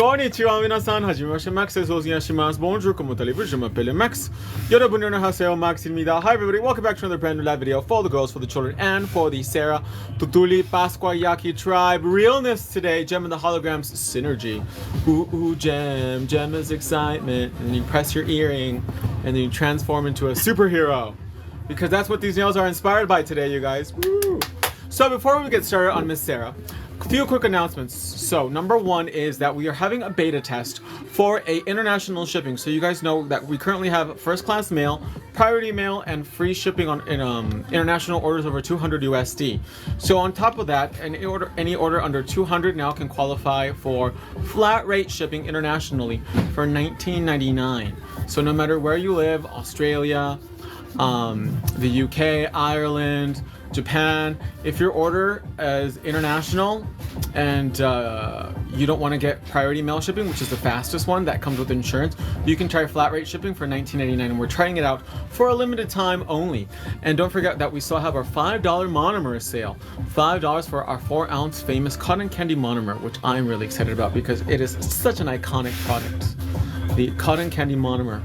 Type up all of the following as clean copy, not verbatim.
Konnichiwa minasan, hajimemashite. Max desu. Onegaishimasu. Bonjour, comment allez-vous? Je m'appelle Max. Yorobun haseo Maximida. Hi everybody, welcome back to another brand new live video for the girls, for the children, and for the Sarah Tutuli Pasqua Yaki tribe. Realness today, Gem and the Holograms synergy. Ooh, Gem. Gem is excitement. And you press your earring, and then you transform into a superhero. Because that's what these nails are inspired by today, you guys. Woo. So before we get started on Miss Sarah, a few quick announcements. So number one is that we are having a beta test for international shipping. So you guys know that we currently have first class mail, priority mail, and free shipping on international orders over 200 USD. So on top of that, any order under 200 now can qualify for flat rate shipping internationally for $19.99. So no matter where you live, Australia, the UK, Ireland, Japan, if your order is international and you don't want to get priority mail shipping, which is the fastest one that comes with insurance, you can try flat rate shipping for $19.99, and we're trying it out for a limited time only. And don't forget that we still have our $5 monomer sale, $5 for our 4-ounce famous cotton candy monomer, which I'm really excited about because it is such an iconic product, the cotton candy monomer.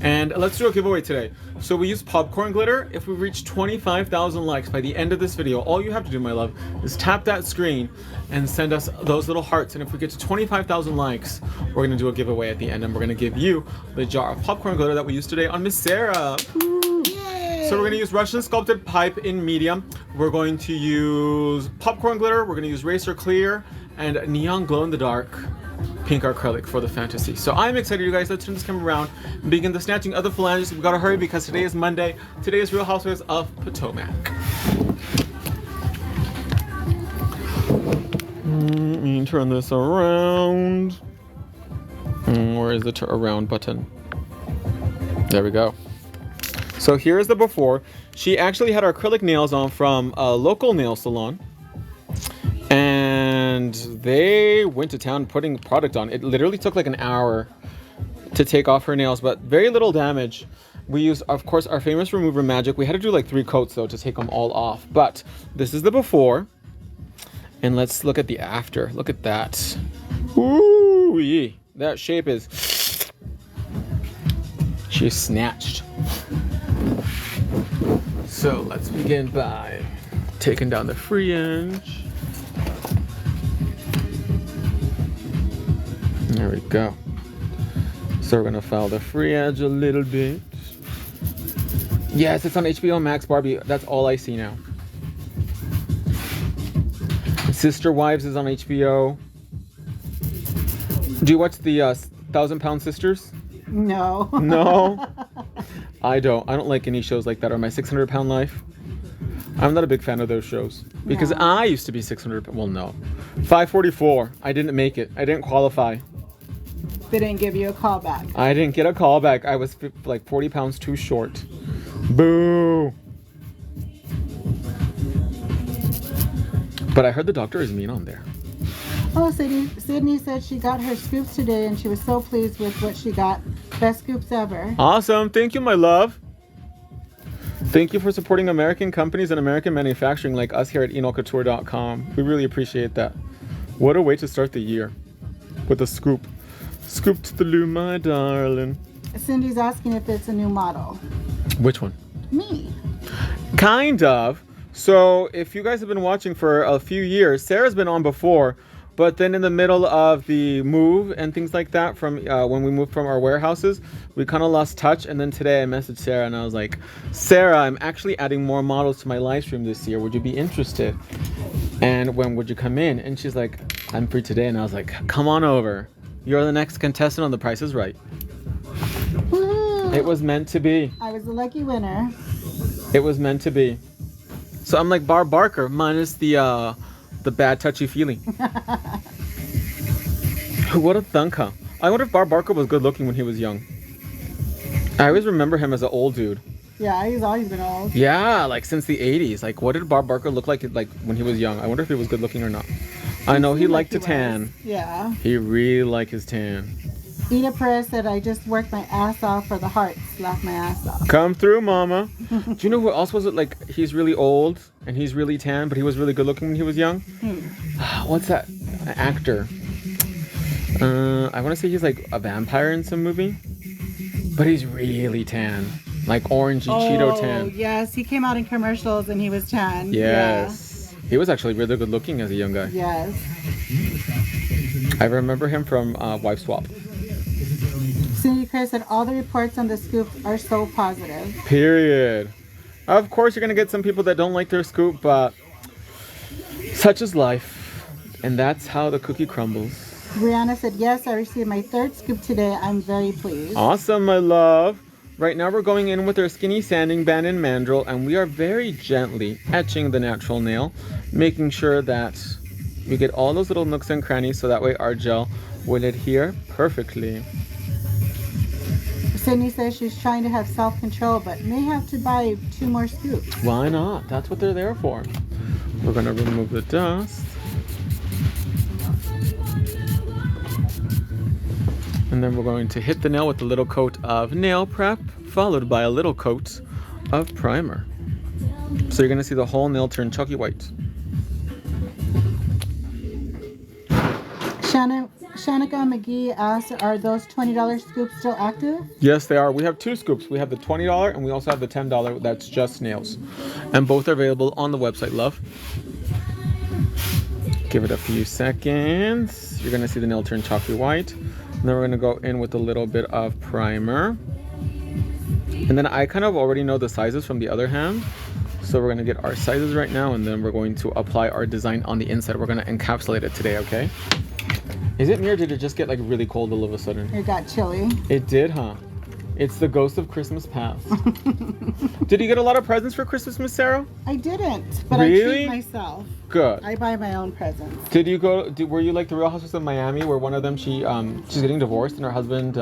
And let's do a giveaway today. So we use popcorn glitter. If we reach 25,000 likes by the end of this video, all you have to do, my love, is tap that screen and send us those little hearts. And if we get to 25,000 likes, we're gonna do a giveaway at the end, and we're gonna give you the jar of popcorn glitter that we used today on Miss Sarah. Yay. So we're gonna use Russian sculpted pipe in medium. We're going to use popcorn glitter. We're gonna use Racer Clear and neon glow in the dark pink acrylic for the fantasy. So I'm excited, you guys. Let's turn this camera around and begin the snatching of the phalanges. We gotta hurry because today is Monday. Today is Real Housewives of Potomac. Let me turn this around. Where is the around button? There we go. So here is the before. She actually had her acrylic nails on from a local nail salon, and they went to town putting product on. It literally took like an hour to take off her nails, but very little damage. We used, of course, our famous remover magic. We had to do like 3 coats though to take them all off. But this is the before, and let's look at the after. Look at that. Ooh, that shape is, she's snatched. So let's begin by taking down the fringe. There we go. So we're gonna file the free edge a little bit. Yes, it's on HBO Max, Barbie. That's all I see now. Sister Wives is on HBO. Do you watch the 1,000-Pound Sisters? No. No? I don't like any shows like that, or My 600-Pound Life. I'm not a big fan of those shows because no. I used to be 600. Well, no, 544. I didn't make it. I didn't qualify. They didn't give you a call back. I didn't get a call back. I was like 40 pounds too short. Boo. But I heard the doctor is mean on there. Oh, Sydney said she got her scoops today and she was so pleased with what she got. Best scoops ever. Awesome. Thank you, my love. Thank you for supporting American companies and American manufacturing like us here at enolcouture.com. We really appreciate that. What a way to start the year with a scoop. Scoop to the loo, my darling. Cindy's asking if it's a new model. Which one? Me. Kind of. So if you guys have been watching for a few years, Sarah's been on before, but then in the middle of the move and things like that, from when we moved from our warehouses, we kind of lost touch. And then today I messaged Sarah and I was like, Sarah, I'm actually adding more models to my live stream this year. Would you be interested? And when would you come in? And she's like, I'm free today. And I was like, come on over. You're the next contestant on The Price is Right. Woo-hoo. It was meant to be. I was the lucky winner. It was meant to be. So I'm like Barb Barker, minus the bad touchy feeling. What a thunka. I wonder if Barb Barker was good looking when he was young. I always remember him as an old dude. Yeah, he's always been old. Yeah, like since the 80s. Like, what did Barb Barker look like when he was young? I wonder if he was good looking or not. I know he liked to tan. Yeah. He really liked his tan. Ina Perez said, I just worked my ass off for the hearts. Laughed my ass off. Come through, mama. Do you know who else was it? Like, he's really old and he's really tan, but he was really good looking when he was young? What's that actor? I want to say he's like a vampire in some movie, but he's really tan, like orangey Cheeto tan. Yes, he came out in commercials and he was tan. Yes, he was actually really good looking as a young guy. Yeah. Yes. I remember him from Wife Swap. Cindy Craig said all the reports on the scoop are so positive. Period. Of course, you're gonna get some people that don't like their scoop, but such is life, and that's how the cookie crumbles. Brianna said, yes, I received my 3rd scoop today. I'm very pleased. Awesome, my love. Right now we're going in with our skinny sanding band and mandrel, and we are very gently etching the natural nail, making sure that we get all those little nooks and crannies so that way our gel will adhere perfectly. Sydney says she's trying to have self-control, but may have to buy 2 more scoops. Why not? That's what they're there for. We're gonna remove the dust. And then we're going to hit the nail with a little coat of nail prep, followed by a little coat of primer. So you're gonna see the whole nail turn chalky white. Shanika McGee asked, are those $20 scoops still active? Yes, they are. We have 2 scoops. We have the $20 and we also have the $10 that's just nails. And both are available on the website, love. Give it a few seconds. You're gonna see the nail turn chalky white. And then we're gonna go in with a little bit of primer. And then I kind of already know the sizes from the other hand. So we're gonna get our sizes right now, and then we're going to apply our design on the inside. We're gonna encapsulate it today, okay? Is it me or did it just get like really cold all of a sudden? It got chilly. It did, huh? It's the ghost of Christmas past. Did you get a lot of presents for Christmas, Miss Sarah? I didn't, but Really? I treat myself. Good. I buy my own presents. Did you go? Were you like the Real Housewives of Miami, where one of them she's getting divorced and her husband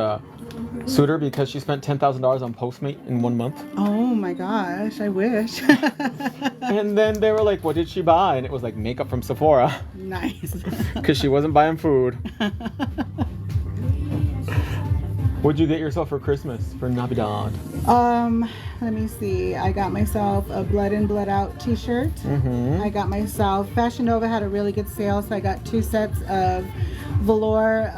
sued her because she spent $10,000 on Postmate in 1 month? Oh my gosh, I wish. And then they were like, "What did she buy?" And it was like makeup from Sephora Nice. because she wasn't buying food. What'd you get yourself for Christmas for Navidad? Let me see. I got myself a Blood In, Blood Out t-shirt. Mm-hmm. I got myself, Fashion Nova had a really good sale, so I got 2 sets of velour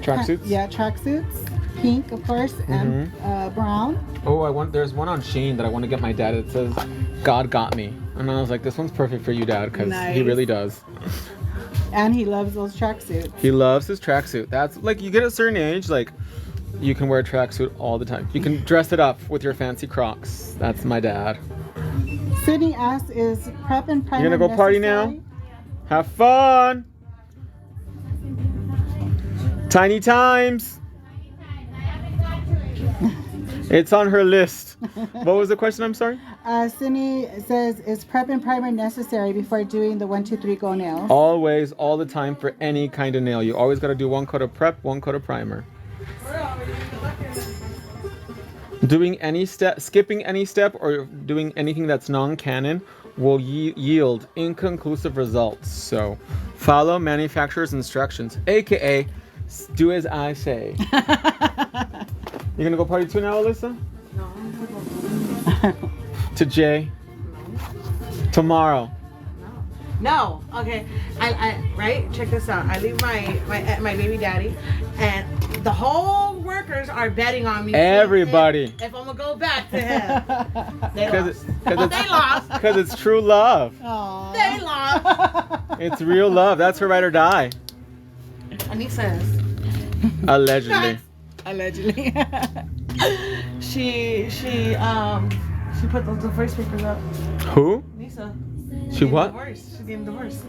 Tracksuits? Yeah, tracksuits. Pink, of course, and brown. Oh, there's one on Shein that I want to get my dad. It says, "God got me," and I was like, "This one's perfect for you, Dad," because he really does. And he loves those tracksuits. He loves his tracksuit. That's like, you get a certain age, like you can wear a tracksuit all the time. You can dress it up with your fancy Crocs. That's my dad. Sydney asks, is prep and primer You gonna go party now? necessary? Have fun. Tiny times. It's on her list. What was the question? I'm sorry. Sydney says, is prep and primer necessary before doing the 1, 2, 3 go nails? Always, all the time, for any kind of nail. You always got to do 1 coat of prep, 1 coat of primer. Doing any step, skipping any step, or doing anything that's non-canon will yield inconclusive results. So follow manufacturer's instructions, aka do as I say. You gonna go party too now, Alyssa? No. To Jay? No. Tomorrow? No. Okay. Right? Check this out. I leave my baby daddy, and the whole workers are betting on me. Everybody. If I'm gonna go back to him, they lost. They lost. Because it's true love. Aww. They lost. It's real love. That's her ride or die. And he says, Allegedly. Allegedly. she put those divorce papers up. Who? Anissa. She what? Divorce. She gave him divorce.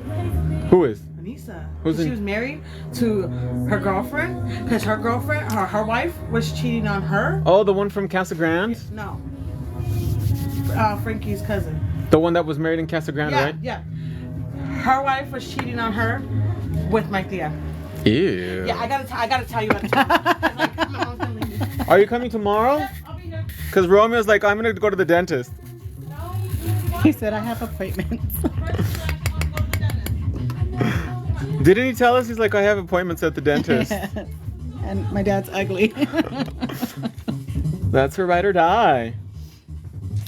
Who is? Anissa. Who's She in- was married to her girlfriend because her girlfriend, her wife, was cheating on her. Oh, the one from Casa Grande? No. Frankie's cousin. The one that was married in Casa Grande, Yeah, right? yeah. Her wife was cheating on her with my tia. Ew. Yeah, I gotta tell you about it. Like, my mom's gonna leave me. Are you coming tomorrow? Yes, I'll be here. Because Romeo's like, I'm going to go to the dentist. He said, I have appointments. Didn't he tell us? He's like, I have appointments at the dentist. And my dad's ugly. That's her ride or die.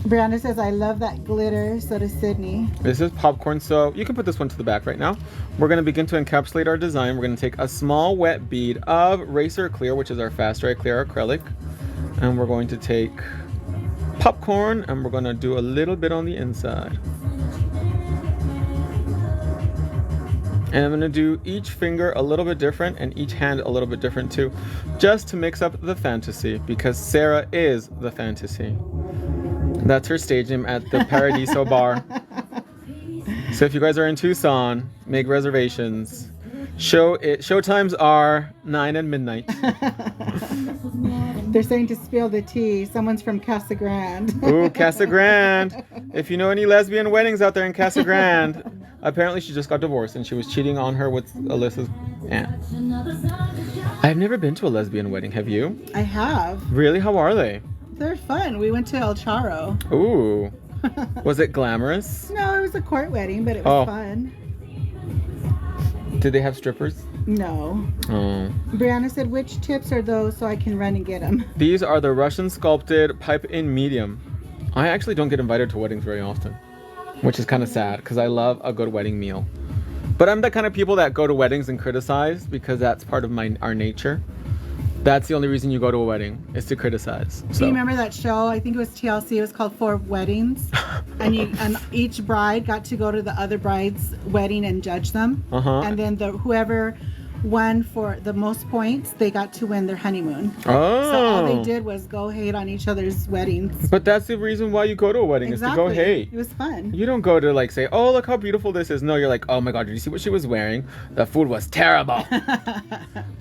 Brianna says, I love that glitter. So does Sydney. This is popcorn, so you can put this one to the back right now. We're going to begin to encapsulate our design. We're going to take a small wet bead of Racer Clear, which is our fast dry clear acrylic. And we're going to take popcorn and we're going to do a little bit on the inside. And I'm going to do each finger a little bit different and each hand a little bit different too, just to mix up the fantasy, because Sarah is the fantasy. That's her stage name at the Paradiso Bar. So if you guys are in Tucson, make reservations. Show times are 9 and midnight. They're saying to spill the tea. Someone's from Casa Grande. Ooh, Casa Grande. If you know any lesbian weddings out there in Casa Grande, apparently she just got divorced and she was cheating on her with Alyssa's aunt. I've never been to a lesbian wedding. Have you? I have. Really? How are they? They're fun. We went to El Charro. Ooh. Was it glamorous? No, it was a court wedding, but it was fun. Did they have strippers? No. Oh. Brianna said, which tips are those so I can run and get them? These are the Russian sculpted pipe in medium. I actually don't get invited to weddings very often, which is kind of sad because I love a good wedding meal. But I'm the kind of people that go to weddings and criticize because that's part of our nature. That's the only reason you go to a wedding, is to criticize. So. Do you remember that show? I think it was TLC. It was called Four Weddings. and each bride got to go to the other bride's wedding and judge them. Uh-huh. And then whoever won for the most points, they got to win their honeymoon. Oh. So all they did was go hate on each other's weddings. But that's the reason why you go to a wedding, is to go hate. It was fun. You don't go to like say, oh, look how beautiful this is. No, you're like, oh my God, did you see what she was wearing? The food was terrible.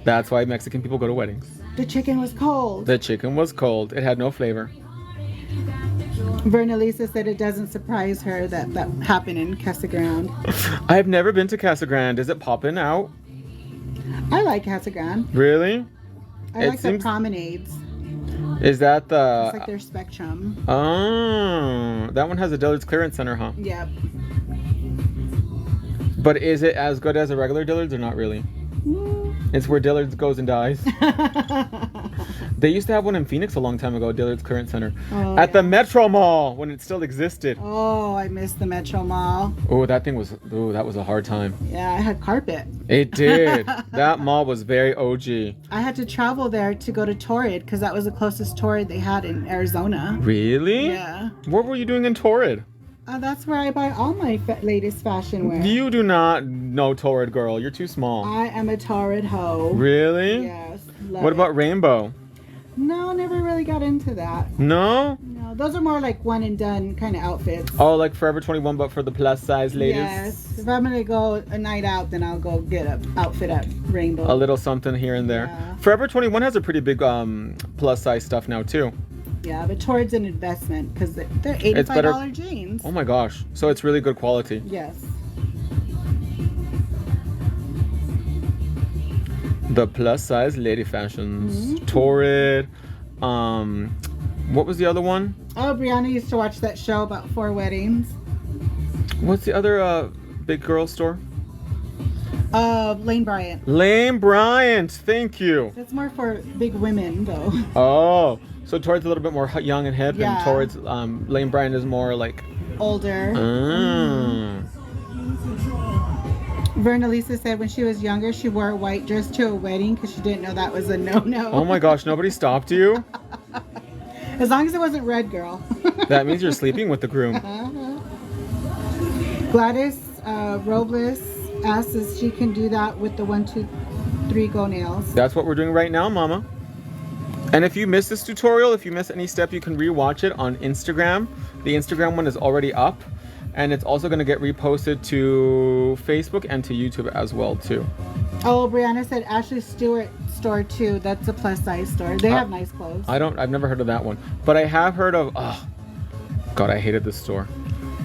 That's why Mexican people go to weddings. The chicken was cold. The chicken was cold. It had no flavor. Verna Lisa said it doesn't surprise her that happened in Casa Grande. I've never been to Casa Grande. Is it popping out? I like Casa Grande. Really? I like the promenades. Is that the... It's like their Spectrum. Oh, that one has a Dillard's Clearance Center, huh? Yep. But is it as good as a regular Dillard's or not really? It's where Dillard's goes and dies. They used to have one in Phoenix a long time ago, Dillard's Clearance Center. At the Metro Mall, when it still existed. Oh, I miss the Metro Mall. Oh, that was a hard time. Yeah, I had carpet. It did. That mall was very OG. I had to travel there to go to Torrid, because that was the closest Torrid they had in Arizona. Really? Yeah. What were you doing in Torrid? That's where I buy all my latest fashion wear. You do not know Torrid, girl. You're too small. I am a Torrid hoe. Really? Yes. What about Rainbow? No, never really got into that. No? No, those are more like one and done kind of outfits. Oh, like Forever 21, but for the plus size ladies? Yes. If I'm going to go a night out, then I'll go get an outfit at Rainbow. A little something here and there. Yeah. Forever 21 has a pretty big plus size stuff now, too. Yeah, but Torrid's an investment because they're $85 jeans. Oh my gosh. So it's really good quality. Yes. The plus size lady fashions. Torrid. What was the other one? Oh, Brianna used to watch that show about 4 weddings. What's the other big girl store? Lane Bryant. Lane Bryant. Thank you. That's more for big women, though. Oh. So Torrid's a little bit more young and hip, Yeah. and Torrid's Lane Bryant is more like older. Verna Lisa said when she was younger, she wore a white dress to a wedding because she didn't know that was a no-no. Oh my gosh, nobody stopped you? As long as it wasn't red, girl. That means you're sleeping with the groom. Gladys Robles asks if she can do that with the 1, 2, 3 go nails. That's what we're doing right now, Mama. And if you missed this tutorial, if you missed any step, you can rewatch it on Instagram. The Instagram one is already up. And it's also going to get reposted to Facebook and to YouTube as well, too. Oh, Brianna said Ashley Stewart store, too. That's a plus size store. They have nice clothes. I've never heard of that one. But I have heard of, oh, God, I hated this store.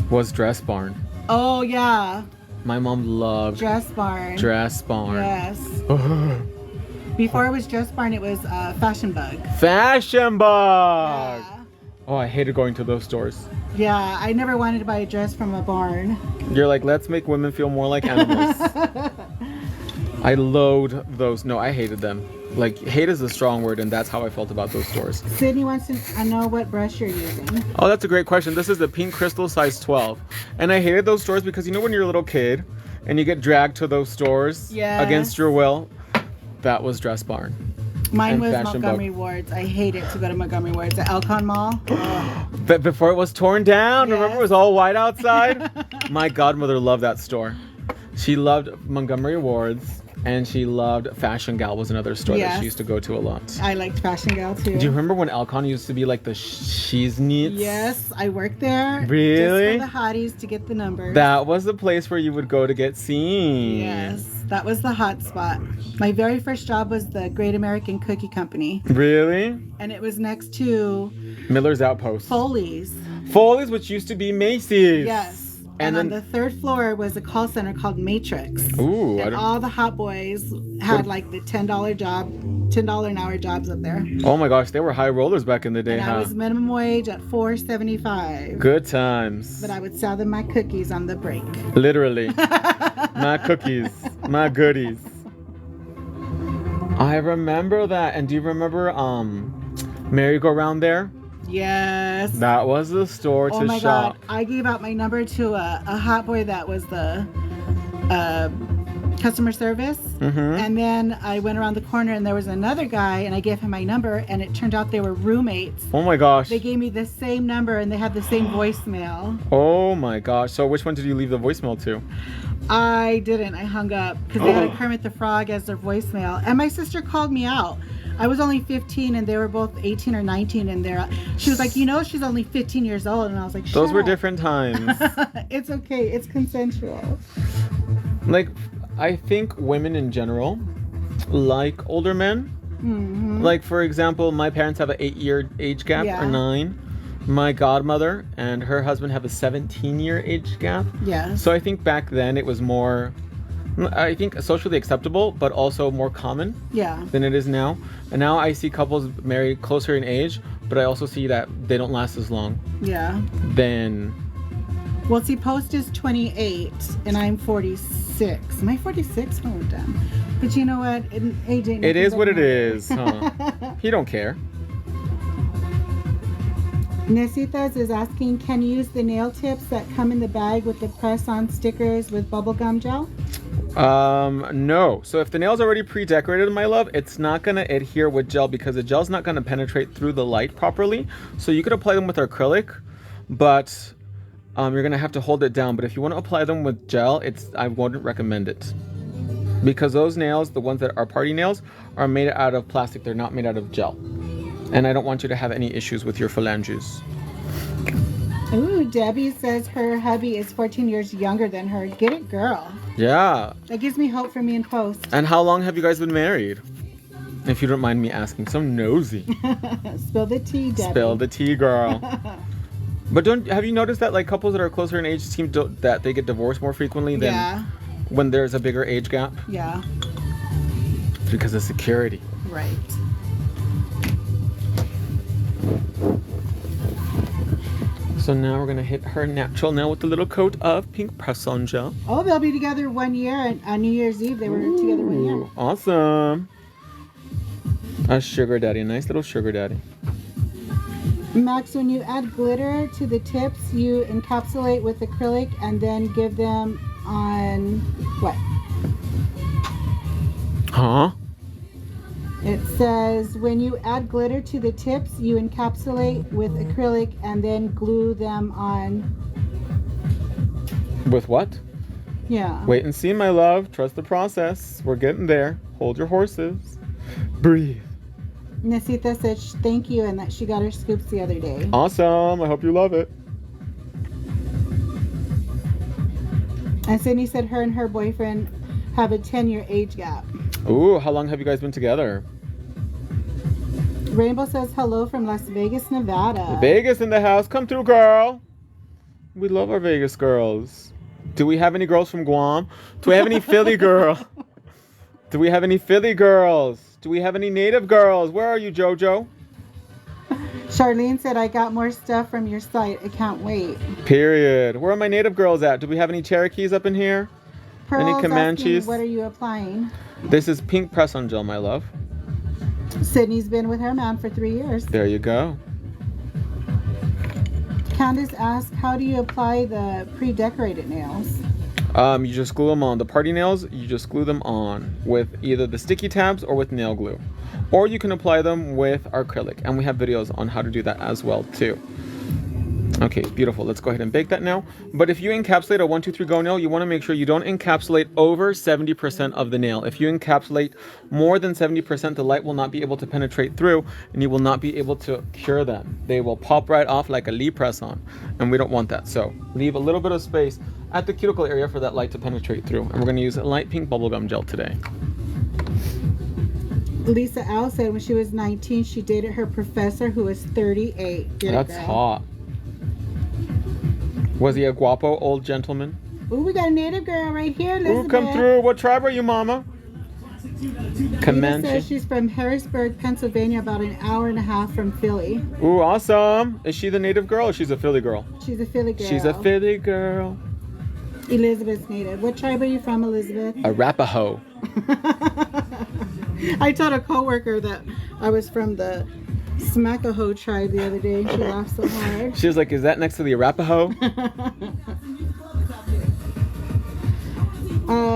Was Dress Barn. Oh, yeah. My mom loved Dress Barn. Dress Barn. Yes. Before it was Dress Barn, it was Fashion Bug. Fashion Bug! Yeah. Oh, I hated going to those stores. Yeah, I never wanted to buy a dress from a barn. You're like, let's make women feel more like animals. I loathe those. No, I hated them. Like, hate is a strong word, and that's how I felt about those stores. Sydney wants to know what brush you're using. Oh, that's a great question. This is the Pink Crystal size 12. And I hated those stores because, you know, when you're a little kid and you get dragged to those stores against your will, that was Dress Barn. Mine and was Fashion Montgomery Bug. Wards. I hated to go to Montgomery Wards. The Elcon Mall. Oh. But before it was torn down, Yes. remember it was all white outside? My godmother loved that store. She loved Montgomery Wards. And she loved Fashion Gal was another store that she used to go to a lot. I liked Fashion Gal too. Do you remember when Alcon used to be like the cheese knits? Yes, I worked there. Really? Just for the hotties to get the numbers. That was the place where you would go to get seen. Yes, that was the hot spot. My very first job was the Great American Cookie Company. Really? And it was next to Miller's Outpost. Foley's. Foley's, which used to be Macy's. Yes. And on then the third floor was a call center called Matrix. Ooh, and all the hot boys had like the $10 an hour jobs up there. Oh my gosh, they were high rollers back in the day, And I was minimum wage at $4.75. Good times. But I would sell them my cookies on the break. Literally. My cookies. My goodies. I remember that. And do you remember merry-go-round there? Yes. That was the store to shop. Oh my God. I gave out my number to a hot boy that was the customer service. Mm-hmm. And then I went around the corner and there was another guy and I gave him my number and it turned out they were roommates. Oh my gosh. They gave me the same number and they had the same voicemail. Oh my gosh. So which one did you leave the voicemail to? I didn't. I hung up because they had a Kermit the Frog as their voicemail. And my sister called me out. I was only 15 and they were both 18 or 19 and she was like, you know, she's only 15 years old. And I was like, Those were up. different times. It's okay. It's consensual. Like, I think women in general like older men. Mm-hmm. Like, for example, my parents have an 8-year age gap or 9. My godmother and her husband have a 17-year age gap. Yeah. So I think back then it was more, I think, socially acceptable, but also more common than it is now. And now I see couples married closer in age, but I also see that they don't last as long. Yeah. Then. Well, see, Post is 28 and I'm 46. Am I 46? Oh, damn. But you know what? Age ain't It is what it matter. is, huh? He don't care. Nesitas is asking, can you use the nail tips that come in the bag with the press-on stickers with bubblegum gel? No. So if the nail's already pre-decorated, my love, it's not going to adhere with gel because the gel's not going to penetrate through the light properly. So you could apply them with acrylic, but you're going to have to hold it down. But if you want to apply them with gel, I wouldn't recommend it. Because those nails, the ones that are party nails, are made out of plastic. They're not made out of gel. And I don't want you to have any issues with your phalanges. Ooh, Debbie says her hubby is 14 years younger than her. Get it, girl. Yeah. That gives me hope for me in Post. And how long have you guys been married? If you don't mind me asking. So nosy. Spill the tea, Debbie. Spill the tea, girl. But have you noticed that like couples that are closer in age seem that they get divorced more frequently than when there's a bigger age gap? Yeah. Because of security. Right. So now we're gonna hit her natural nail with a little coat of pink press-on gel. Oh, they'll be together 1 year, and on New Year's Eve they were together 1 year. Awesome. A sugar daddy, a nice little sugar daddy. Max, when you add glitter to the tips, you encapsulate with acrylic and then give them on what? Huh? It says, when you add glitter to the tips, you encapsulate with acrylic and then glue them on. With what? Yeah. Wait and see, my love. Trust the process. We're getting there. Hold your horses. Breathe. Nasita said thank you and that she got her scoops the other day. Awesome. I hope you love it. And Sydney said her and her boyfriend have a 10-year age gap. Ooh, how long have you guys been together? Rainbow says hello from Las Vegas, Nevada. Vegas in the house. Come through, girl. We love our Vegas girls. Do we have any girls from Guam? Do we have any Philly girl? Do we have any Philly girls? Do we have any native girls? Where are you, JoJo? Charlene said, I got more stuff from your site. I can't wait. Period. Where are my native girls at? Do we have any Cherokees up in here? Pearl's Comanches? asking, what are you applying? This is pink press-on gel, my love. Sydney's been with her man for 3 years. There you go. Candace asked, how do you apply the pre-decorated nails? You just glue them on. The party nails, you just glue them on with either the sticky tabs or with nail glue. Or you can apply them with acrylic. And we have videos on how to do that as well too. Okay, beautiful. Let's go ahead and bake that now. But if you encapsulate a 1, 2, 3 go nail, you want to make sure you don't encapsulate over 70% of the nail. If you encapsulate more than 70%, the light will not be able to penetrate through and you will not be able to cure them. They will pop right off like a lead press on, and we don't want that. So leave a little bit of space at the cuticle area for that light to penetrate through. And we're going to use light pink bubblegum gel today. Lisa Al said when she was 19, she dated her professor who was 38. That's hot. Was he a guapo old gentleman? Ooh, we got a native girl right here, Elizabeth. Ooh, come through. What tribe are you, mama? Comanche. Says she's from Harrisburg, Pennsylvania, about an hour and a half from Philly. Ooh, awesome. Is she the native girl or she's a Philly girl? She's a Philly girl. She's a Philly girl. Elizabeth's native. What tribe are you from, Elizabeth? Arapaho. I told a coworker that I was from the Smackahoe tribe the other day. She laughed so hard. She was like, is that next to the Arapaho?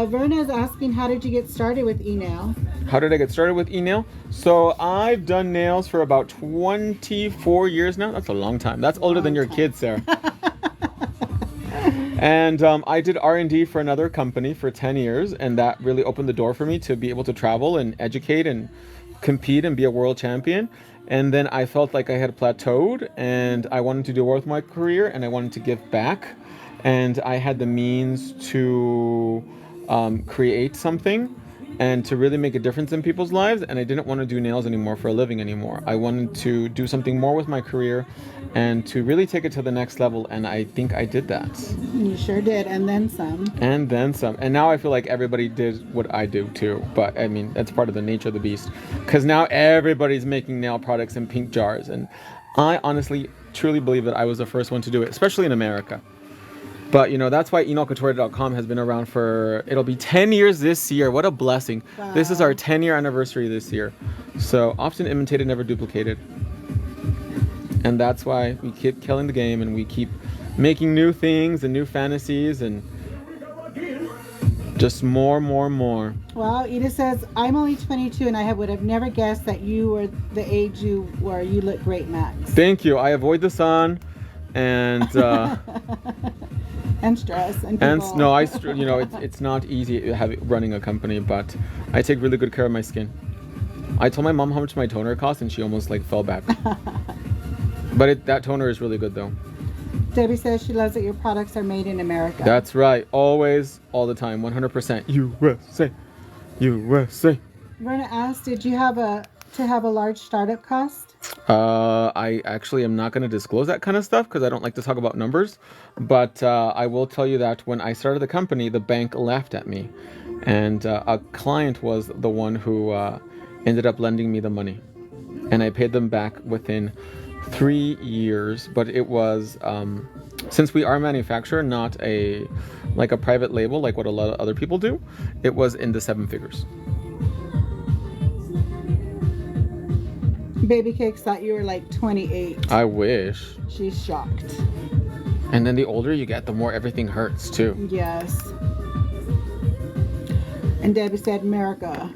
Verna is asking, how did you get started with e-nail? How did I get started with e-nail? So I've done nails for about 24 years now. That's a long time. That's older than your kids, Sarah. And I did R&D for another company for 10 years, and that really opened the door for me to be able to travel and educate and compete and be a world champion. And then I felt like I had plateaued, and I wanted to do more with my career, and I wanted to give back. And I had the means to create something and to really make a difference in people's lives. And I didn't want to do nails anymore for a living anymore. I wanted to do something more with my career and to really take it to the next level. And I think I did that. You sure did. And then some. And then some. And now I feel like everybody did what I do too. But I mean, that's part of the nature of the beast. Because now everybody's making nail products in pink jars. And I honestly, truly believe that I was the first one to do it, especially in America. But, you know, that's why enolcouture.com has been around for, it'll be 10 years this year. What a blessing. Wow. This is our 10-year anniversary this year. So often imitated, never duplicated. And that's why we keep killing the game and we keep making new things and new fantasies and just more. Well, Edith says, I'm only 22 and I would have never guessed that you were the age you were. You look great, Max. Thank you. I avoid the sun and... and stress and no, you know, it's not easy running a company, but I take really good care of my skin. I told my mom how much my toner cost, and she almost like fell back. But that toner is really good, though. Debbie says she loves that your products are made in America. That's right, always, all the time, 100%. USA, USA. Verna asked, did you have a large startup cost? I actually am not going to disclose that kind of stuff because I don't like to talk about numbers. But I will tell you that when I started the company, the bank laughed at me. And a client was the one who ended up lending me the money. And I paid them back within 3 years. But it was, since we are a manufacturer, not a private label like what a lot of other people do, it was in the 7 figures. Baby Cakes thought you were like 28. I wish. She's shocked. And then the older you get, the more everything hurts too. Yes. And Debbie said, America.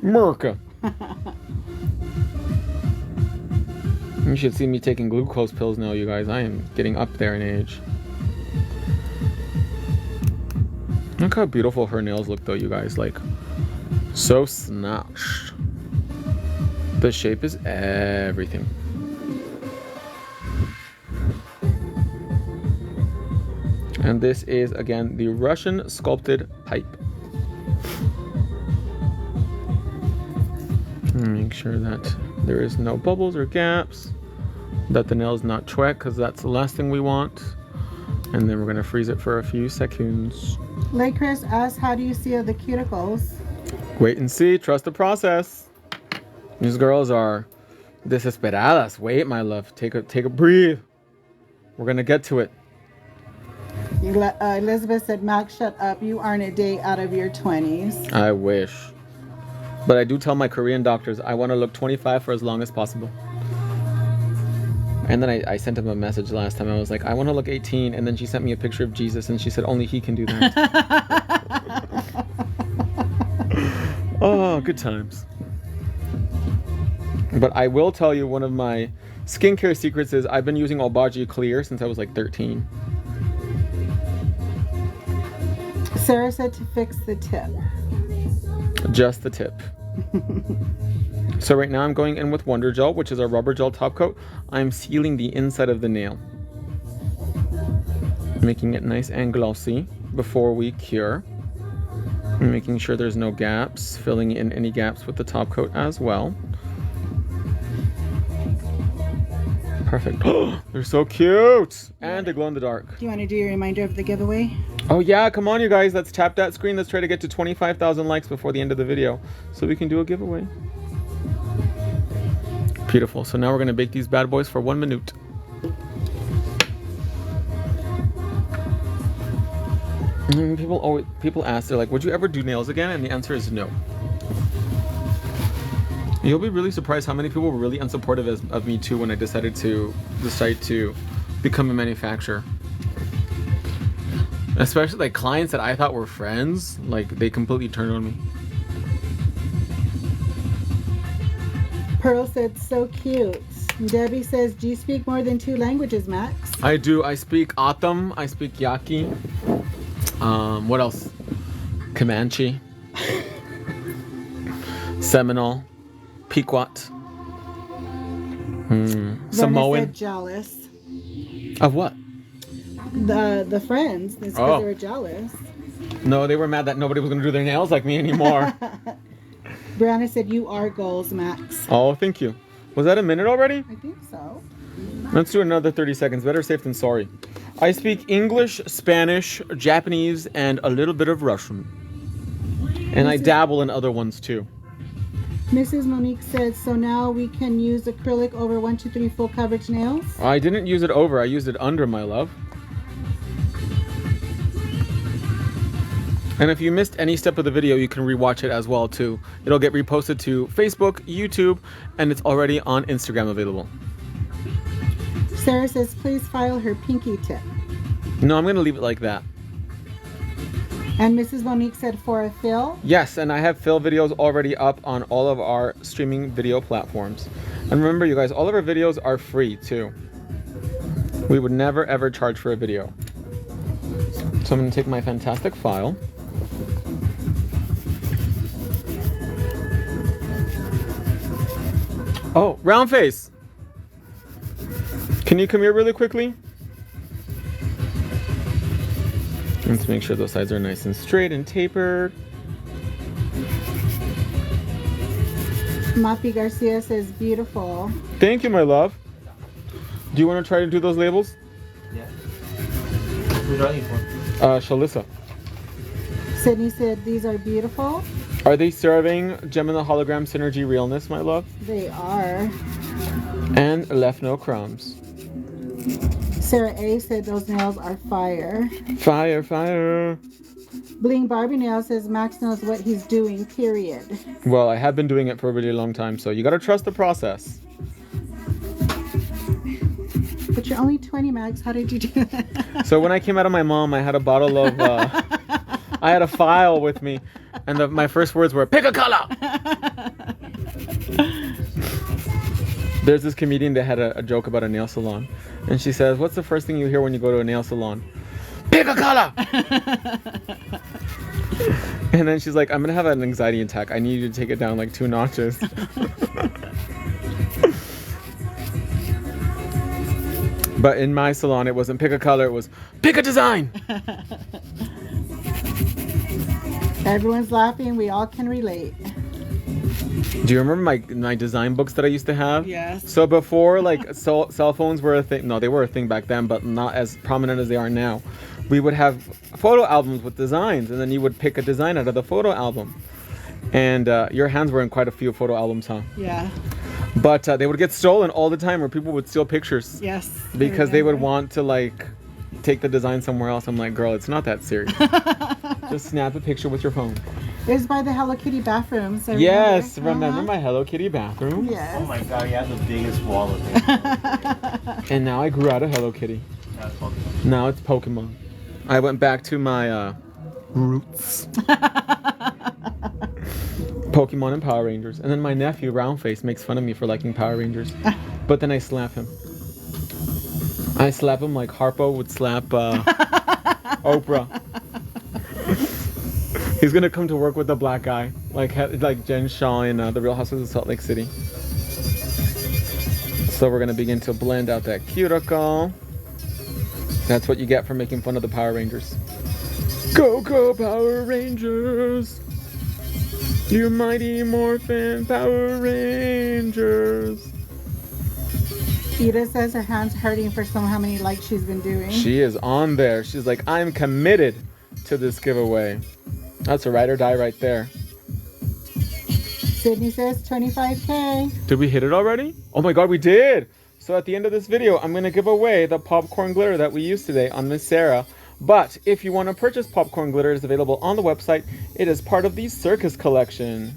You should see me taking glucose pills now, you guys. I am getting up there in age. Look how beautiful her nails look though, you guys. Like, so snatched. The shape is everything. And this is, again, the Russian sculpted pipe. Make sure that there is no bubbles or gaps, that the nail is not wet, because that's the last thing we want. And then we're going to freeze it for a few seconds. Lake Chris asked, how do you seal the cuticles? Wait and see. Trust the process. These girls are desesperadas. Wait, my love. Take a breathe. We're going to get to it. Elizabeth said, Max, shut up. You aren't a day out of your 20s. I wish. But I do tell my Korean doctors I want to look 25 for as long as possible. And then I sent him a message last time. I was like, I want to look 18. And then she sent me a picture of Jesus and she said only he can do that. Oh, good times. But I will tell you one of my skincare secrets is I've been using Obagi Clear since I was like 13. Sarah said to fix the tip. Just the tip. So right now I'm going in with Wonder Gel, which is our rubber gel top coat. I'm sealing the inside of the nail, making it nice and glossy before we cure. Making sure there's no gaps, filling in any gaps with the top coat as well. Perfect. They're so cute! And they glow in the dark. Do you want to do your reminder of the giveaway? Oh yeah, come on you guys, let's tap that screen. Let's try to get to 25,000 likes before the end of the video so we can do a giveaway. Beautiful. So now we're gonna bake these bad boys for 1 minute. And people ask, they're like, would you ever do nails again? And the answer is no. You'll be really surprised how many people were really unsupportive of me too when I decided to become a manufacturer. Especially like clients that I thought were friends, like they completely turned on me. Pearl said, so cute. Debbie says, do you speak more than 2 languages, Max? I do. I speak Atam. I speak Yaqui. What else? Comanche. Seminole. Pequot. Samoan. Said jealous. Of what? The friends. It's because they were jealous. No, they were mad that nobody was going to do their nails like me anymore. Brianna said, you are goals, Max. Oh, thank you. Was that a minute already? I think so. Let's do another 30 seconds. Better safe than sorry. I speak English, Spanish, Japanese, and a little bit of Russian. And I dabble in other ones too. Mrs. Monique said, so now we can use acrylic over 1, 2, 3 full coverage nails? I didn't use it over. I used it under, my love. And if you missed any step of the video, you can rewatch it as well too. It'll get reposted to Facebook, YouTube, and it's already on Instagram available. Sarah says, please file her pinky tip. No, I'm going to leave it like that. And Mrs. Monique said, for a fill? Yes, and I have fill videos already up on all of our streaming video platforms. And remember, you guys, all of our videos are free too. We would never ever charge for a video. So I'm going to take my fantastic file. Oh, round face. Can you come here really quickly? Let's make sure those sides are nice and straight and tapered. Mappy Garcia says, beautiful. Thank you, my love. Do you want to try to do those labels? Yeah. Who's writing for? Shalissa. Sydney said, these are beautiful. Are they serving Gem and the Hologram Synergy Realness, my love? They are. And left no crumbs. Sarah A said those nails are fire. Fire, fire. Bling Barbie Nail says Max knows what he's doing, period. Well, I have been doing it for a really long time, so you gotta trust the process. But you're only 20, Max. How did you do that? So when I came out of my mom, I had a bottle of... I had a file with me, and my first words were, pick a color! There's this comedian that had a joke about a nail salon, and she says, what's the first thing you hear when you go to a nail salon? Pick a color! And then she's like, I'm gonna have an anxiety attack. I need you to take it down like 2 notches. But in my salon, it wasn't pick a color, it was pick a design! Everyone's laughing. We all can relate. Do you remember my design books that I used to have? Yes. So before, like, cell phones were a thing. No, they were a thing back then, but not as prominent as they are now. We would have photo albums with designs, and then you would pick a design out of the photo album. And your hands were in quite a few photo albums, huh? Yeah. But they would get stolen all the time, where people would steal pictures. Yes. Because they would want to, like, take the design somewhere else. I'm like, girl, it's not that serious. Just snap a picture with your phone. It's by the Hello Kitty bathroom. So Yes, remember my Hello Kitty bathroom? Yes. Oh my god, you have the biggest wall of it. And now I grew out of Hello Kitty. That's Pokemon. Now it's Pokemon. I went back to my roots. Pokemon and Power Rangers. And then my nephew, Roundface, makes fun of me for liking Power Rangers. But then I slap him. I slap him like Harpo would slap Oprah. He's gonna come to work with the black guy, like Jen Shaw in The Real Housewives of Salt Lake City. So we're gonna begin to blend out that cuticle. That's what you get for making fun of the Power Rangers. Go, go, Power Rangers! You mighty morphin Power Rangers! Ida says her hand's hurting for how many likes she's been doing. She is on there. She's like, I'm committed to this giveaway. That's a ride or die right there. Sydney says 25K. Did we hit it already? Oh my god, we did! So at the end of this video, I'm going to give away the popcorn glitter that we used today on Miss Sarah. But if you want to purchase popcorn glitter, it's available on the website. It is part of the circus collection.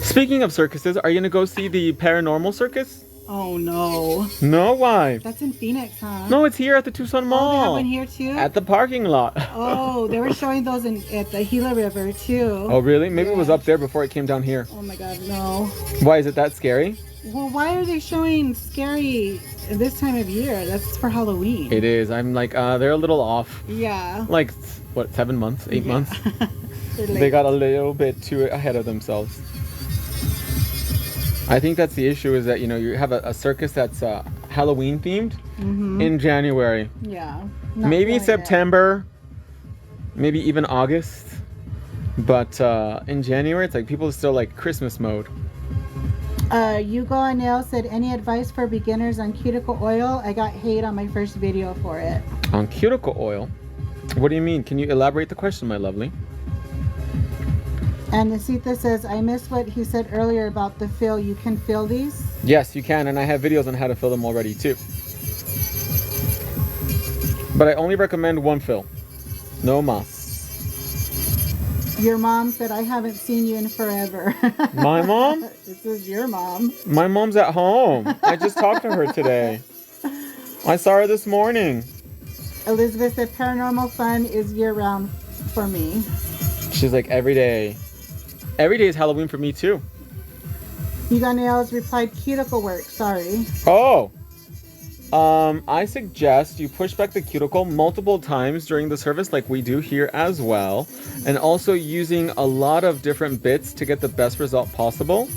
Speaking of circuses, are you going to go see the paranormal circus? Oh no. No, why? That's in Phoenix, huh? No, it's here at the Tucson Oh, they Mall. have one here too? At the parking lot. Oh, they were showing those at the Gila River too. Oh, really? Maybe it was Yeah. up there before it came down here. Oh my god, no. Why is it that scary? Well, why are they showing scary this time of year? That's for Halloween. It is. I'm like, they're a little off. Yeah. Like, what, 7 months? 8 months? They're They late. got a little bit too ahead of themselves. I think that's the issue, is that, you know, you have a circus that's Halloween themed in January. Yeah. Not Maybe feeling it. September, maybe even August. But in January, it's like people are still like Christmas mode. Hugo Anel said, any advice for beginners on cuticle oil? I got hate on my first video for it. On cuticle oil? What do you mean? Can you elaborate the question, my lovely? And Nasita says, I missed what he said earlier about the fill. You can fill these? Yes, you can, and I have videos on how to fill them already too. But I only recommend one fill. No mas. Your mom said, I haven't seen you in forever. My mom? This is your mom. My mom's at home. I just talked to her today. I saw her this morning. Elizabeth said, paranormal fun is year-round for me. She's like, every day. Every day is Halloween for me too. Hugo Nails replied, cuticle work, sorry. Oh. I suggest you push back the cuticle multiple times during the service, like we do here as well. And also using a lot of different bits to get the best result possible.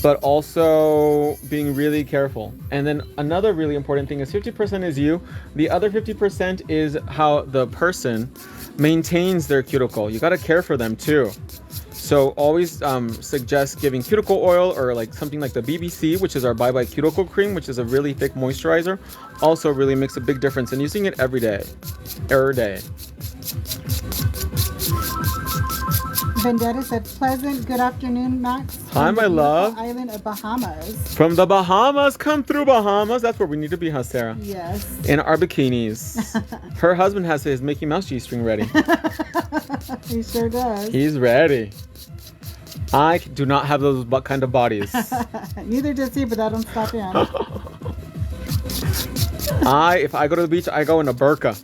But also being really careful. And then another really important thing is 50% is you. The other 50% is how the person maintains their cuticle. You gotta care for them too. So always suggest giving cuticle oil, or like something like the BBC, which is our Bye Bye Cuticle Cream, which is a really thick moisturizer. Also really makes a big difference, and using it every day. Every day. Vendetta said, pleasant good afternoon, Max. Hi, From my the love. Island of Bahamas. From the Bahamas, come through Bahamas. That's where we need to be, huh, Sarah? Yes. In our bikinis. Her husband has his Mickey Mouse G-string ready. He sure does. He's ready. I do not have those kind of bodies. Neither does he, but that don't stop him. If I go to the beach, I go in a burqa.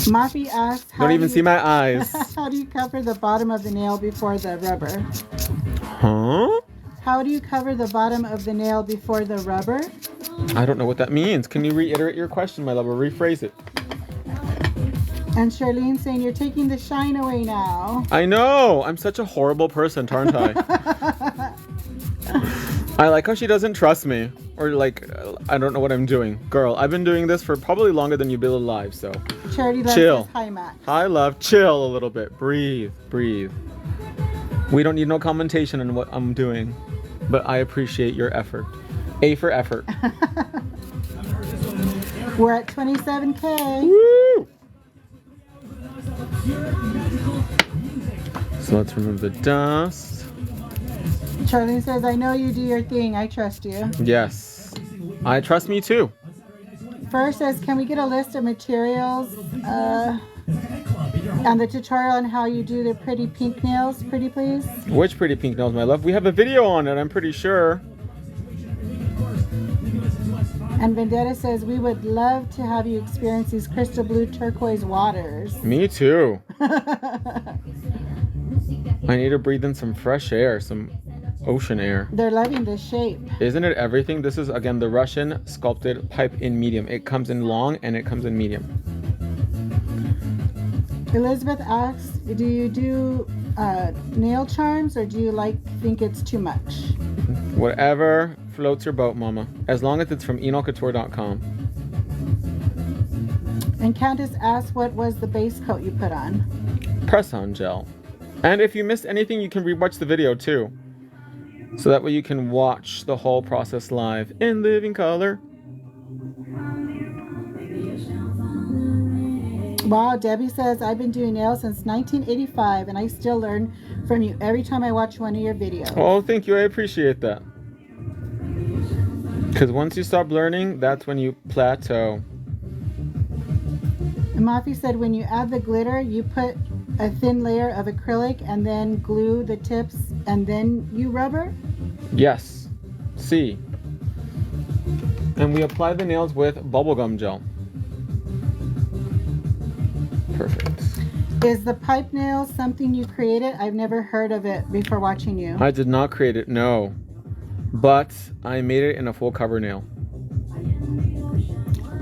Mafi asked, Don't even see my eyes. how do you cover the bottom of the nail before the rubber? Huh? How do you cover the bottom of the nail before the rubber? I don't know what that means. Can you reiterate your question, my love, or rephrase it? And Charlene saying, you're taking the shine away now. I know. I'm such a horrible person, aren't I? I like how she doesn't trust me. Or like, I don't know what I'm doing. Girl, I've been doing this for probably longer than you've been alive, so. Charity Love Chill. says, hi, Max. Hi, love. Chill a little bit. Breathe. Breathe. We don't need no commentation on what I'm doing. But I appreciate your effort. A for effort. We're at 27K. Woo! So let's remove the dust. Charlene says, I know you do your thing. I trust you. Yes. I trust me too. Fur says, can we get a list of materials and the tutorial on how you do the pretty pink nails, pretty please? Which pretty pink nails, my love? We have a video on it, I'm pretty sure. And Vendetta says, we would love to have you experience these crystal blue turquoise waters. Me too. I need to breathe in some fresh air, some ocean air. They're loving the shape. Isn't it everything? This is, again, the Russian sculpted pipe in medium. It comes in long and it comes in medium. Elizabeth asks, do you do nail charms or do you think it's too much? Whatever floats your boat, mama. As long as it's from enolcouture.com. And Candace asks, what was the base coat you put on? Press-on gel. And if you missed anything, you can rewatch the video too. So that way you can watch the whole process live in living color. Wow, Debbie says, I've been doing nails since 1985 and I still learn from you every time I watch one of your videos. Oh, thank you. I appreciate that. Because once you stop learning, that's when you plateau. And Mafi said, when you add the glitter, you put a thin layer of acrylic and then glue the tips and then you rubber? Yes. See. And we apply the nails with bubblegum gel. Perfect. Is the pipe nail something you created? I've never heard of it before watching you. I did not create it, no. But I made it in a full cover nail.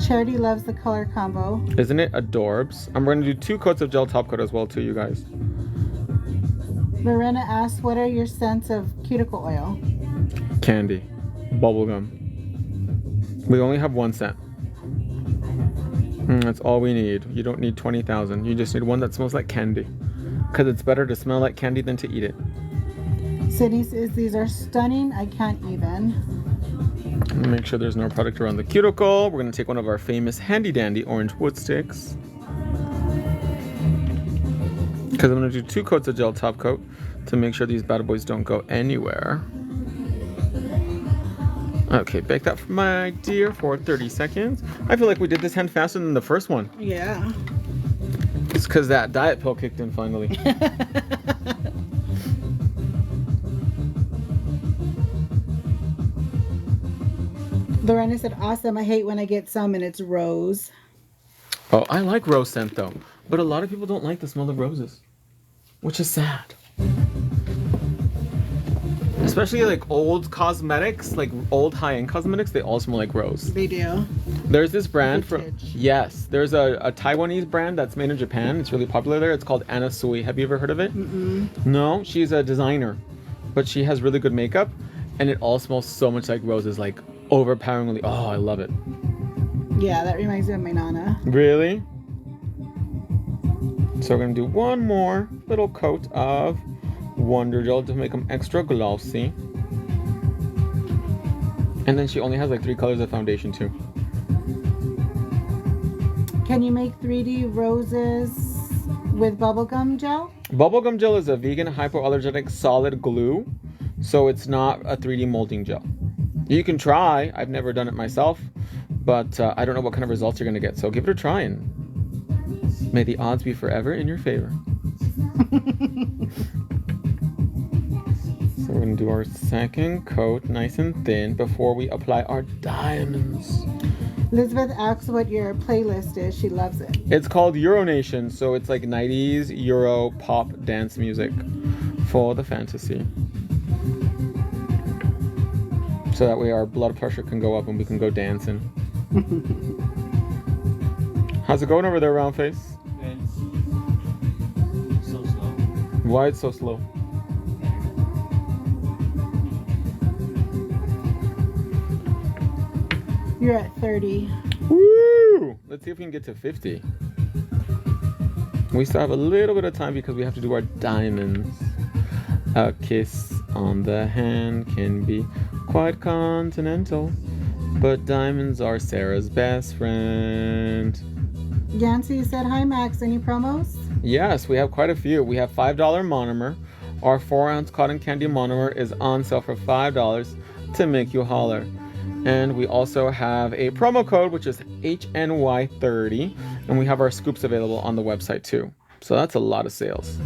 Charity loves the color combo. Isn't it adorbs? I'm going to do 2 coats of gel top coat as well too, you guys. Lorena asks, what are your scents of cuticle oil? Candy. Bubblegum. We only have 1 scent. That's all we need. You don't need 20,000. You just need one that smells like candy. Because it's better to smell like candy than to eat it. Sydney says, these are stunning. I can't even. Make sure there's no product around the cuticle. We're going to take one of our famous handy dandy orange wood sticks. Because I'm going to do 2 coats of gel top coat to make sure these bad boys don't go anywhere. Okay, bake that for my dear for 30 seconds. I feel like we did this hand faster than the first one. Yeah. It's because that diet pill kicked in finally. Lorena said, awesome. I hate when I get some and it's rose. Oh, I like rose scent though. But a lot of people don't like the smell of roses. Which is sad. Especially like old cosmetics, like old high-end cosmetics, they all smell like rose. They do. There's this brand from, Vintage. yes, there's a Taiwanese brand that's made in Japan. It's really popular there. It's called Anna Sui. Have you ever heard of it? Mm-mm. No, she's a designer, but she has really good makeup, and it all smells so much like roses, like overpoweringly. Oh, I love it. Yeah, that reminds me of my Nana. Really? So we're gonna do one more little coat of Wonder Gel to make them extra glossy. And then she only has like 3 colors of foundation too. Can you make 3D roses with bubblegum gel? Bubblegum gel is a vegan hypoallergenic solid glue, so it's not a 3D molding gel. You can try. I've never done it myself, but I don't know what kind of results you're gonna get. So give it a try and may the odds be forever in your favor. So we're gonna do our second coat nice and thin before we apply our diamonds. Elizabeth asks what your playlist is. She loves it. It's called Euronation, so it's like 90s Euro pop dance music for the fantasy. So that way our blood pressure can go up and we can go dancing. How's it going over there, round face? It's so slow. Why it's so slow? You're at 30. Woo! Let's see if we can get to 50. We still have a little bit of time because we have to do our diamonds. A kiss on the hand can be quite continental, but diamonds are Sarah's best friend. Yancy said, hi Max, any promos? Yes, we have quite a few. We have $5 monomer. Our 4-ounce cotton candy monomer is on sale for $5 to make you holler. And we also have a promo code, which is HNY30. And we have our scoops available on the website too. So that's a lot of sales.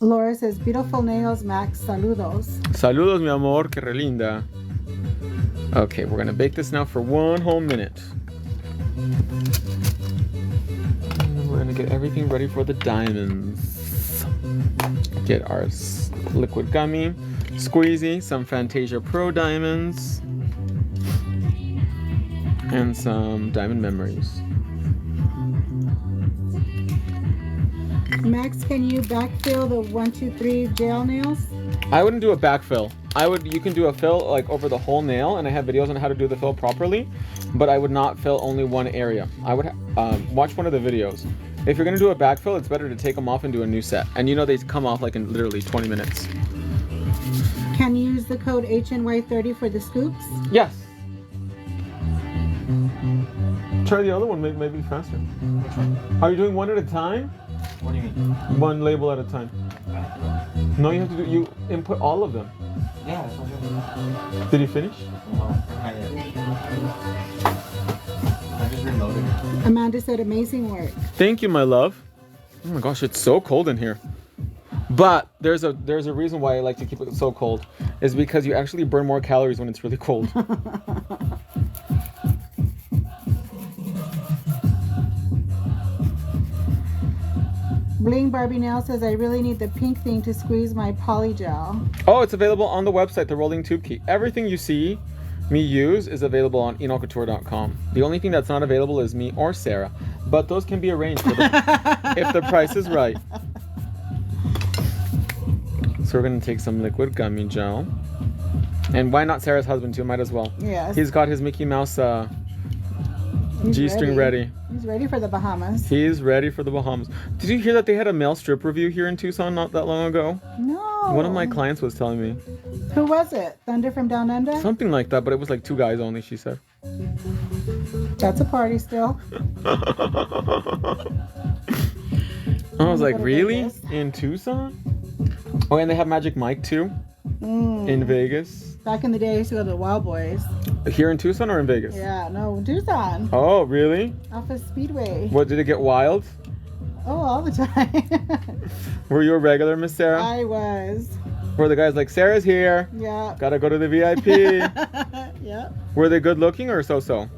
Laura says, beautiful nails, Max. Saludos. Saludos, mi amor, que re linda. Okay, we're gonna bake this now for 1 whole minute. And we're gonna get everything ready for the diamonds. Get our liquid gummy, squeezy, some Fantasia Pro diamonds, and some diamond memories. Max, can you backfill the 1, 2, 3 gel nails? I wouldn't do a backfill. You can do a fill like over the whole nail, and I have videos on how to do the fill properly, but I would not fill only one area. I would watch one of the videos. If you're gonna do a backfill, it's better to take them off and do a new set. And you know they come off like in literally 20 minutes. Can you use the code HNY30 for the scoops? Yes. Try the other one, maybe faster. Are you doing one at a time? What do you mean? One label at a time. No, you have to do, you input all of them. Yeah, that's what I'm doing. Did he finish? No, not yet. I just reloaded. Amanda said, amazing work. Thank you, my love. Oh my gosh, it's so cold in here. But there's a reason why I like to keep it so cold. Is because you actually burn more calories when it's really cold. Bling Barbie Nail says, I really need the pink thing to squeeze my polygel. Oh, it's available on the website, the Rolling Tube Key. Everything you see me use is available on enolcouture.com. The only thing that's not available is me or Sarah. But those can be arranged for if the price is right. So we're going to take some liquid gummy gel. And why not Sarah's husband too? Might as well. Yes. He's got his Mickey Mouse He's G-string ready. He's ready for the Bahamas. He's ready for the Bahamas. Did you hear that they had a male strip review here in Tucson not that long ago? No. One of my clients was telling me. Who was it? Thunder from Down Under? Something like that, but it was like 2 guys only, she said. That's a party still. I was like, really? Vegas. In Tucson? Oh, and they have Magic Mike too in Vegas. Back in the day, I used to go to the Wild Boys. Here in Tucson or in Vegas? Yeah, no, Tucson. Oh, really? Off of Speedway. What, did it get wild? Oh, all the time. Were you a regular, Miss Sarah? I was. Were the guys like, Sarah's here. Yeah. Gotta go to the VIP. Yeah. Were they good looking or so-so?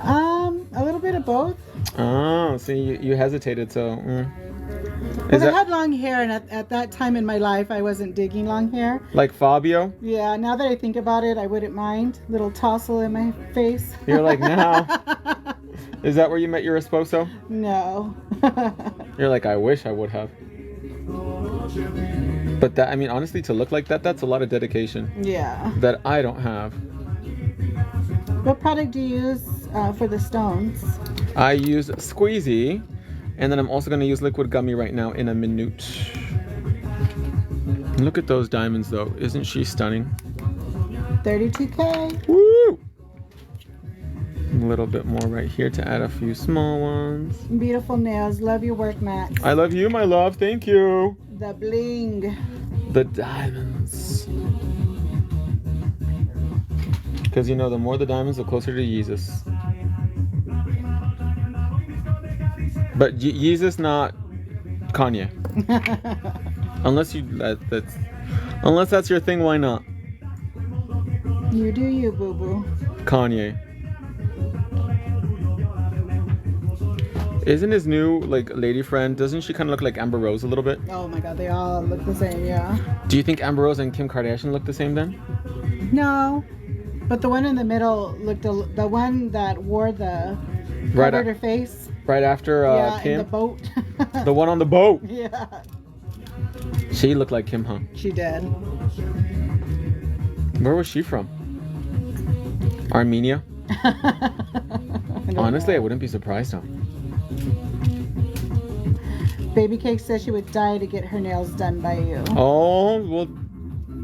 A little bit of both. Oh, see, you hesitated, so... Because I had long hair, and at that time in my life, I wasn't digging long hair. Like Fabio? Yeah, now that I think about it, I wouldn't mind. Little tousle in my face. You're like, now. Is that where you met your esposo? No. You're like, I wish I would have. But that, I mean, honestly, to look like that, that's a lot of dedication. Yeah. That I don't have. What product do you use for the stones? I use Squeezy, and then I'm also going to use liquid gummy right now in a minute. Look at those diamonds, though. Isn't she stunning? 32K. Woo! A little bit more right here to add a few small ones. Beautiful nails. Love your work, Max. I love you, my love. Thank you. The bling. The diamonds. Because, you know, the more the diamonds, the closer to Jesus. But Jesus, not Kanye. Unless unless that's your thing, why not? You do you, boo-boo. Kanye. Isn't his new, like, lady friend, doesn't she kind of look like Amber Rose a little bit? Oh my god, they all look the same, yeah. Do you think Amber Rose and Kim Kardashian look the same then? No. But the one in the middle looked, the one that wore the, covered her face. Right after yeah, Kim? in the boat. The one on the boat. Yeah. She looked like Kim, huh? She did. Where was she from? Armenia? Honestly, I wouldn't be surprised, though. Baby Cake says she would die to get her nails done by you. Oh, well,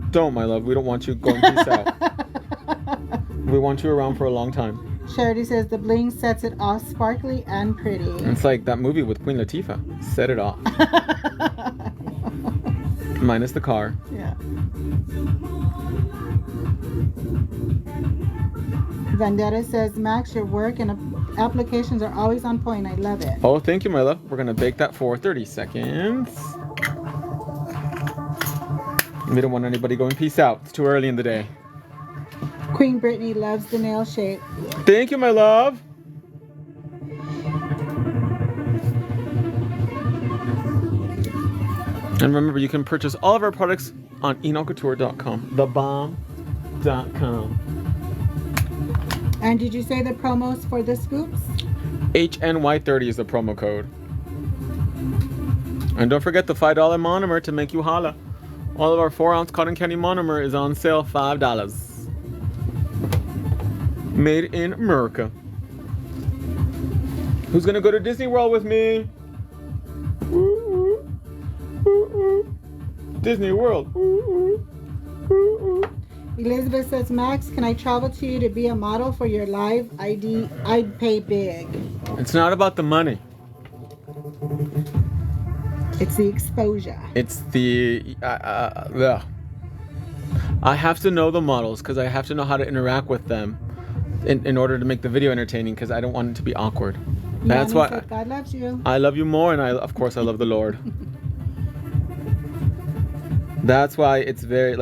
don't, my love. We don't want you going peace out. We want you around for a long time. Charity says the bling sets it off sparkly and pretty. It's like that movie with Queen Latifah. Set it off. Minus the car. Yeah. Vendetta says, Max, your work and applications are always on point. I love it. Oh, thank you, my love. We're gonna bake that for 30 seconds. We don't want anybody going peace out. It's too early in the day. Queen Brittany loves the nail shape. Thank you, my love. And remember, you can purchase all of our products on enocouture.com. Thebomb.com. And did you say the promos for the scoops? HNY30 is the promo code. And don't forget the $5 monomer to make you holla. All of our 4-ounce cotton candy monomer is on sale, $5. Made in America. Who's gonna go to Disney World with me? Disney World. Elizabeth says, Max, can I travel to you to be a model for your live ID? I'd pay big. It's not about the money. It's the exposure. It's the I have to know the models because I have to know how to interact with them in order to make the video entertaining, because I don't want it to be awkward. That's why said, God loves you. I love you more, and of course I love the Lord. That's why it's very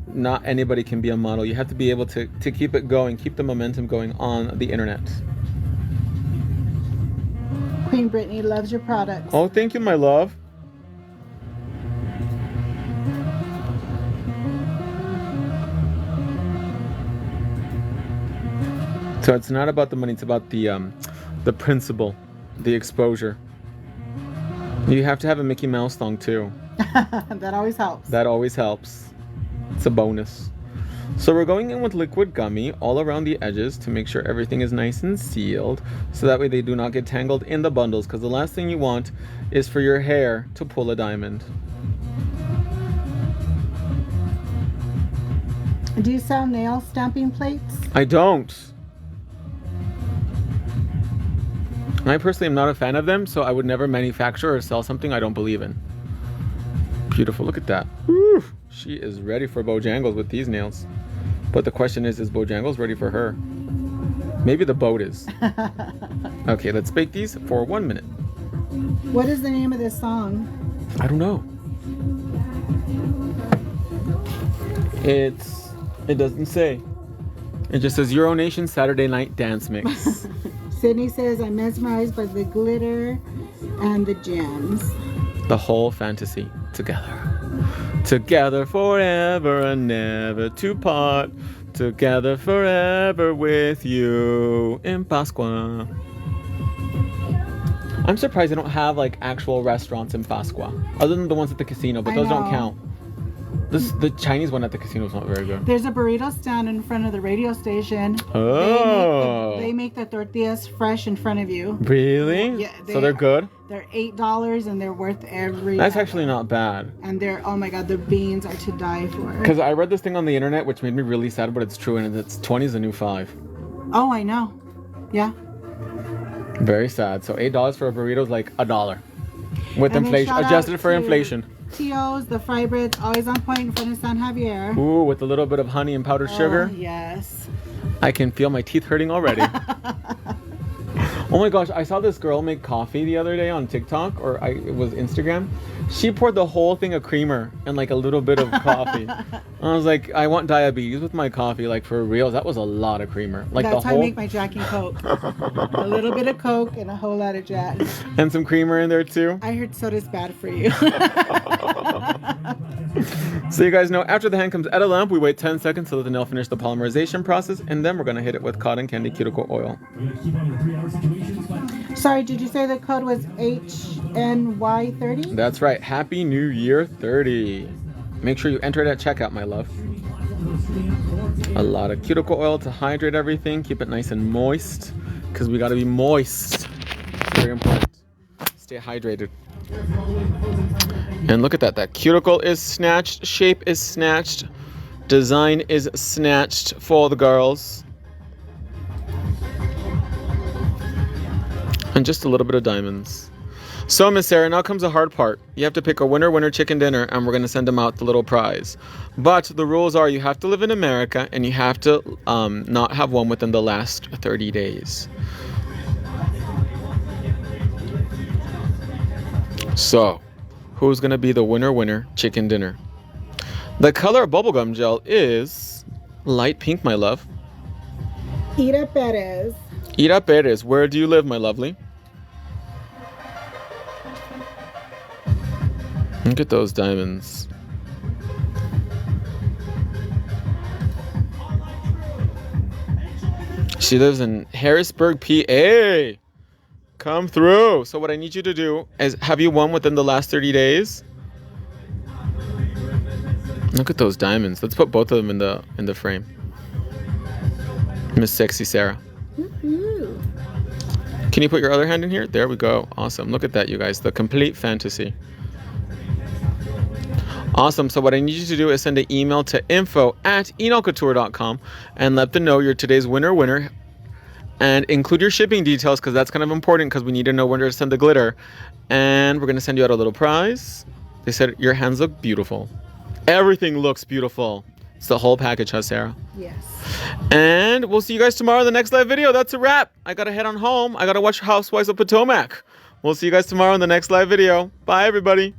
not anybody can be a model. You have to be able to keep it going, keep the momentum going on the internet. Queen Brittany loves your products. Oh, thank you, my love. So it's not about the money, it's about the principle, the exposure. You have to have a Mickey Mouse thong too. That always helps. That always helps. It's a bonus. So we're going in with liquid gummy all around the edges to make sure everything is nice and sealed, so that way they do not get tangled in the bundles, because the last thing you want is for your hair to pull a diamond. Do you sell nail stamping plates? I don't. I personally am not a fan of them, so I would never manufacture or sell something I don't believe in. Beautiful, look at that. Woo! She is ready for Bojangles with these nails. But the question is Bojangles ready for her? Maybe the boat is. Okay, let's bake these for 1 minute. What is the name of this song? I don't know. It doesn't say. It just says Euronation Saturday Night Dance Mix. Sydney says, I'm mesmerized by the glitter and the gems. The whole fantasy together. Together forever and never to part. Together forever with you in Pascua. I'm surprised they don't have actual restaurants in Pascua, other than the ones at the casino, but those don't count. The Chinese one at the casino is not very good. There's a burrito stand in front of the radio station. Oh. They make the tortillas fresh in front of you. Really? Yeah. So they're good? They're $8 and they're worth every That's dollar. actually not bad. And oh my God, the beans are to die for. Because I read this thing on the internet, which made me really sad, but it's true, and it's 20 is the new 5. Oh, I know. Yeah. Very sad. So $8 for a burrito is like $1. With And inflation, then shout adjusted out for to inflation. Tio's, the fry bread's always on point in front of San Javier. Ooh, with a little bit of honey and powdered sugar. Yes. I can feel my teeth hurting already. Oh my gosh, I saw this girl make coffee the other day on TikTok, it was Instagram. She poured the whole thing of creamer and a little bit of coffee. I was like, I want diabetes with my coffee, for real. That was a lot of creamer. That's how I make my Jack and Coke. A little bit of Coke and a whole lot of Jack. And some creamer in there too. I heard soda's bad for you. So you guys know, after the hand comes at a lamp, we wait 10 seconds to let the nail finish the polymerization process, and then we're going to hit it with cotton candy cuticle oil. Sorry, did you say the code was HNY30? That's right. Happy New Year 30. Make sure you enter it at checkout, my love. A lot of cuticle oil to hydrate everything. Keep it nice and moist, because we got to be moist. It's very important. Stay hydrated. And look at that. That cuticle is snatched. Shape is snatched. Design is snatched for the girls. And just a little bit of diamonds. So, Miss Sarah, now comes the hard part. You have to pick a winner chicken dinner, and we're going to send them out the little prize. But the rules are you have to live in America, and you have to not have one within the last 30 days. So, who's going to be the winner chicken dinner? The color of bubblegum gel is light pink, my love. Ira Perez. Ira Perez, where do you live, my lovely? Look at those diamonds. She lives in Harrisburg, PA. Come through. So what I need you to do is, have you won within the last 30 days? Look at those diamonds. Let's put both of them in the frame. Miss Sexy Sarah. Woo-hoo. Can you put your other hand in here? There we go. Awesome. Look at that, you guys. The complete fantasy. Awesome. So what I need you to do is send an email to info@enelcouture.com and let them know you're today's winner. And include your shipping details, because that's kind of important, because we need to know where to send the glitter. And we're going to send you out a little prize. They said your hands look beautiful. Everything looks beautiful. It's the whole package, huh, Sarah? Yes. And we'll see you guys tomorrow in the next live video. That's a wrap. I got to head on home. I got to watch Housewives of Potomac. We'll see you guys tomorrow in the next live video. Bye, everybody.